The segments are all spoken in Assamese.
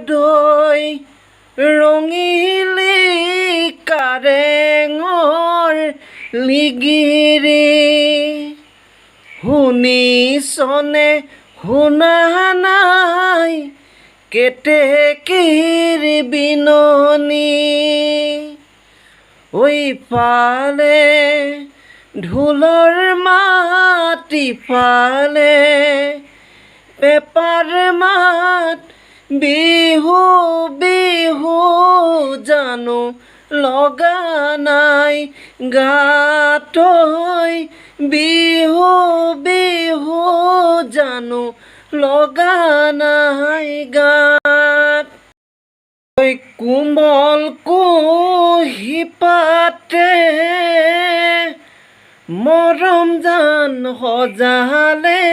দৈ ৰঙিলী কাৰেঙৰ লিগিৰি শুনিছনে শুনা নাই কেতেকীৰ বিননি ঐ পালে ঢোলৰ মাত ইফালে পেপাৰ মাত বিহু বিহু জানো লগা নাই গাত বিহু বিহু জানো লগা নাই গাত ঐ কোমল কুঁহিপাতে মৰম জান সজালে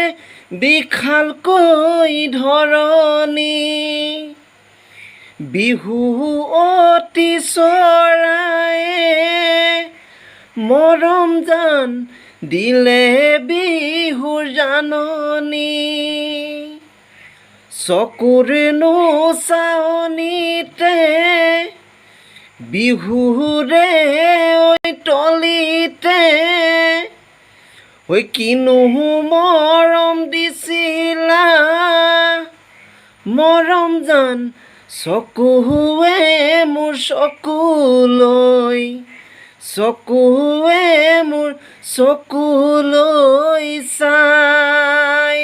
বিশালকৈ ধৰণী বিহু অতি চৰায়ে মৰম জান দিলে বিহুৰ জাননী চকুৰ নোচাৱনীতে বিহুৰে তলিতে কিনো মৰম দিছিলা মৰম জান চকুৱে মোৰ চকুলৈ চকুৱে মোৰ চকুলৈ চাই